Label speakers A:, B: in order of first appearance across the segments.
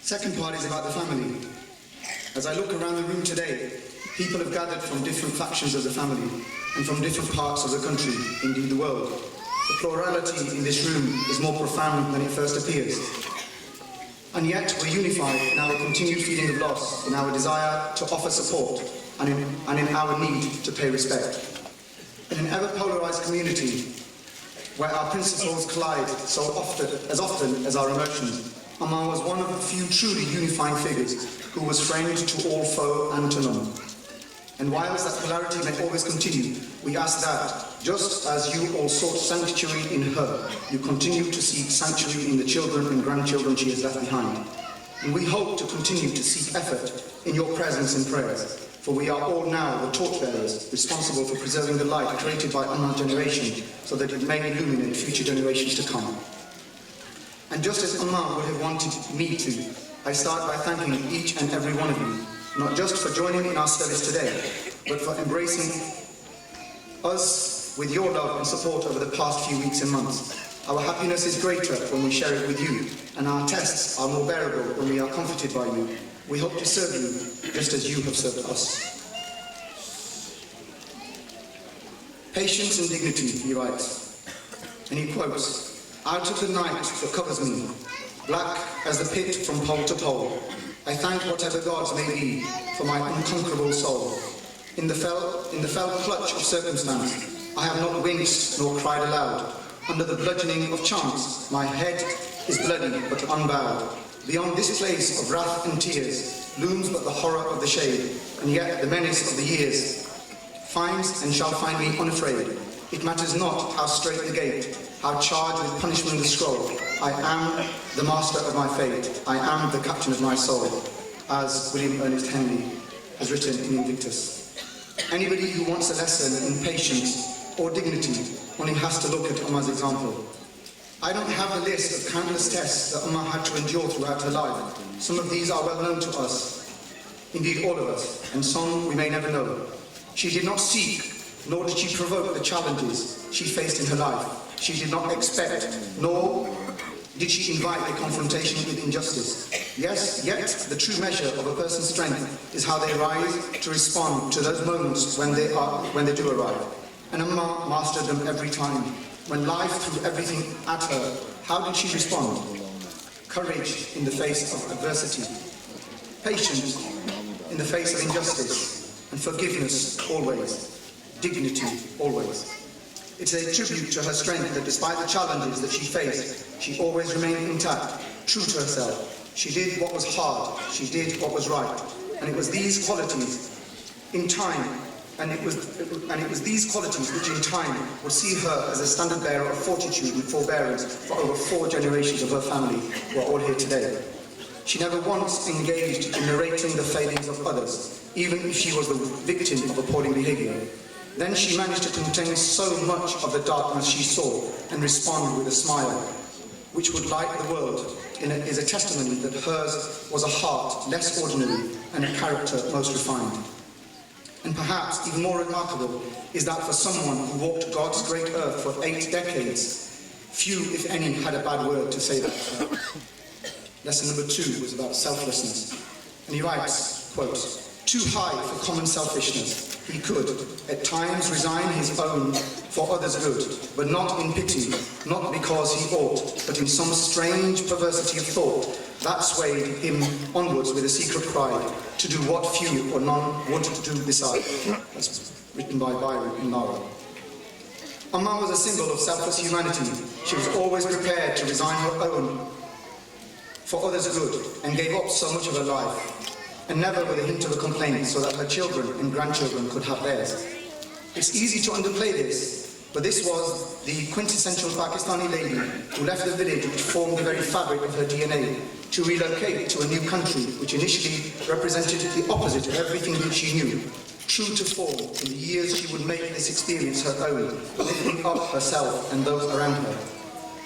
A: Second part is about the family. As I look around the room today, people have gathered from different factions of the family and from different parts of the country, indeed the world. The plurality in this room is more profound than it first appears. And yet we're unified in our continued feeling of loss, in our desire to offer support, and in our need to pay respect. In an ever-polarized community, where our principles collide so often as our emotions, Ammar was one of the few truly unifying figures who was friend to all foe and to none. And whilst that polarity may always continue, we ask that, just as you all sought sanctuary in her, you continue to seek sanctuary in the children and grandchildren she has left behind. And we hope to continue to seek effort in your presence and prayers, for we are all now the torchbearers responsible for preserving the light created by Ammar's generation, so that it may illuminate future generations to come. And just as Ammar would have wanted me to, I start by thanking each and every one of you, not just for joining in our service today, but for embracing us with your love and support over the past few weeks and months. Our happiness is greater when we share it with you, and our tests are more bearable when we are comforted by you. We hope to serve you just as you have served us. Patience and dignity, he writes, and he quotes, "Out of the night that covers me, black as the pit from pole to pole, I thank whatever gods may be for my unconquerable soul. In the fell clutch of circumstance, I have not winced nor cried aloud. Under the bludgeoning of chance, my head is bloody but unbowed. Beyond this place of wrath and tears looms but the horror of the shade, and yet the menace of the years finds and shall find me unafraid. It matters not how strait the gate, how charged with punishment the scroll. I am the master of my fate. I am the captain of my soul," as William Ernest Henley has written in Invictus. Anybody who wants a lesson in patience or dignity only has to look at Ammar's example. I don't have a list of countless tests that Ammar had to endure throughout her life. Some of these are well known to us, indeed all of us, and some we may never know. She did not seek, nor did she provoke the challenges she faced in her life. She did not expect, nor did she invite a confrontation with injustice. Yes, yet the true measure of a person's strength is how they rise to respond to those moments when they do arrive. And Ammar mastered them every time. When life threw everything at her, how did she respond? Courage in the face of adversity, patience in the face of injustice, and forgiveness always, dignity always. It's a tribute to her strength that despite the challenges that she faced, she always remained intact, true to herself. She did what was hard, she did what was right. And it was these qualities in time, and it was these qualities which in time would see her as a standard bearer of fortitude and forbearance for over 4 generations of her family who are all here today. She never once engaged in narrating the failings of others, even if she was the victim of appalling behavior. Then she managed to contain so much of the darkness she saw and respond with a smile, which would light the world, is a testimony that hers was a heart less ordinary and a character most refined. And perhaps even more remarkable is that for someone who walked God's great earth for 8 decades, few, if any, had a bad word to say about her. Lesson number 2 was about selflessness. And he writes, quote, "Too high for common selfishness, he could at times resign his own for others' good, but not in pity, not because he ought, but in some strange perversity of thought that swayed him onwards with a secret pride, to do what few or none would do beside." That's written by Byron in Mara. Ammar was a symbol of selfless humanity. She was always prepared to resign her own for others' good, and gave up so much of her life, and never with a hint of a complaint, so that her children and grandchildren could have theirs. It's easy to underplay this, but this was the quintessential Pakistani lady who left the village which formed the very fabric of her DNA to relocate to a new country which initially represented the opposite of everything that she knew. True to form, in the years she would make this experience her own, lifting up herself and those around her.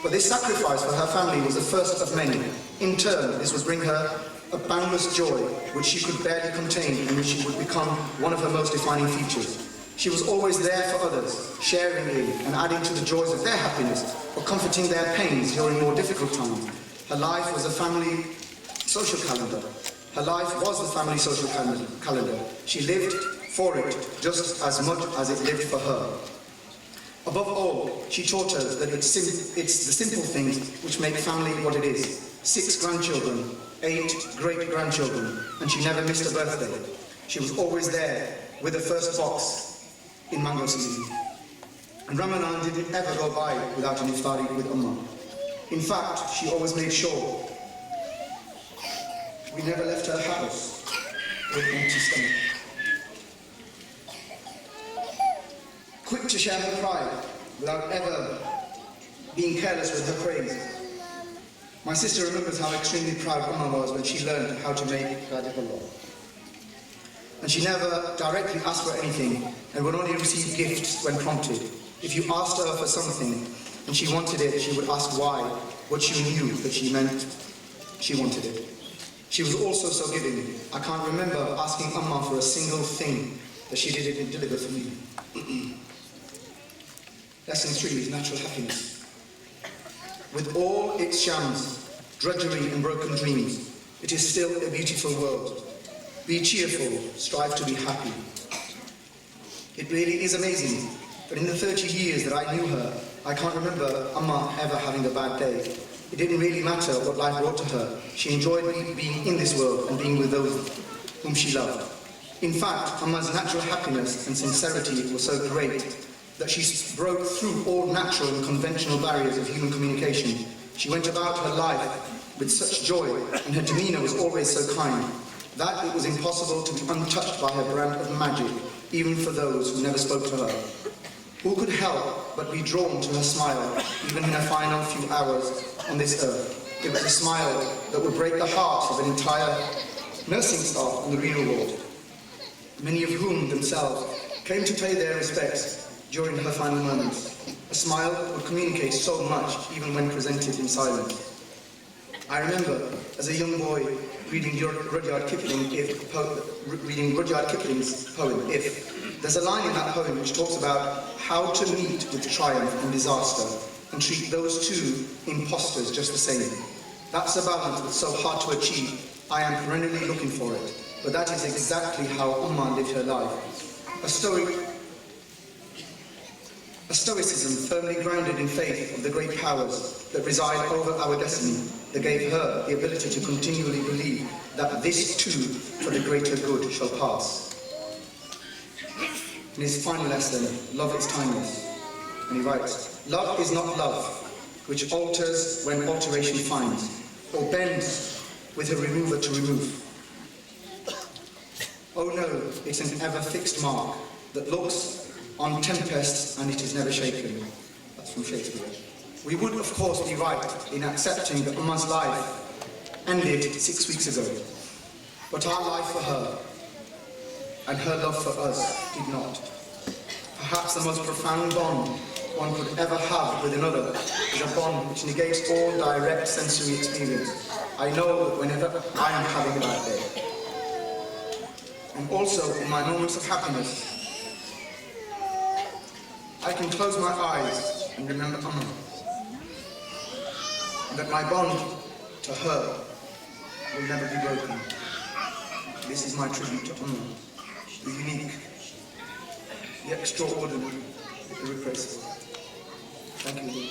A: But this sacrifice for her family was the first of many. In turn, this would bring her a boundless joy which she could barely contain and which would become one of her most defining features. She was always there for others, sharing in and adding to the joys of their happiness or comforting their pains during more difficult times. Her life was a family social calendar. Her life was the family social calendar. She lived for it just as much as it lived for her. Above all, she taught us that it's the simple things which make family what it is. 6 grandchildren, 8 great-grandchildren, and she never missed a birthday. She was always there with the first box in mango season. And Ramadan didn't ever go by without an iftari with Ummah. In fact, she always made sure we never left her house with an empty stomach. Quick to share her pride without ever being careless with her praise. My sister remembers how extremely proud Ummah was when she learned how to make Rahib. And she never directly asked for anything and would only receive gifts when prompted. If you asked her for something and she wanted it, she would ask why, what she knew that she meant she wanted it. She was also so giving. I can't remember asking Ummah for a single thing that she didn't deliver for me. Lesson 3 is natural happiness. With all its shams, drudgery and broken dreams, it is still a beautiful world. Be cheerful, strive to be happy. It really is amazing, but in the 30 years that I knew her, I can't remember Ummah ever having a bad day. It didn't really matter what life brought to her. She enjoyed being in this world and being with those whom she loved. In fact, Ummah's natural happiness and sincerity was so great that she broke through all natural and conventional barriers of human communication. She went about her life with such joy, and her demeanour was always so kind, that it was impossible to be untouched by her brand of magic, even for those who never spoke to her. Who could help but be drawn to her smile, even in her final few hours on this earth? It was a smile that would break the hearts of an entire nursing staff on the renal ward, many of whom themselves came to pay their respects during her final moments. A smile would communicate so much, even when presented in silence. I remember, as a young boy, reading Rudyard Kipling's poem, If. There's a line in that poem which talks about how to meet with triumph and disaster and treat those two impostors just the same. That's a balance that's so hard to achieve. I am perennially looking for it. But that is exactly how Ummah lived her life. A stoicism firmly grounded in faith of the great powers that reside over our destiny, that gave her the ability to continually believe that this too, for the greater good, shall pass. In his final lesson, love is timeless. And he writes, love is not love, which alters when alteration finds, or bends with a remover to remove. Oh no, it's an ever-fixed mark that looks on tempests and it is never shaken. That's from Shakespeare. We would, of course, be right in accepting that Ummah's life ended 6 weeks ago. But our life for her and her love for us did not. Perhaps the most profound bond one could ever have with another is a bond which negates all direct sensory experience. I know that whenever I am having a bad day, and also in my moments of happiness, I can close my eyes and remember Ummah, and that my bond to her will never be broken. This is my tribute to Ummah, the unique, the extraordinary, the irreplaceable. Thank you.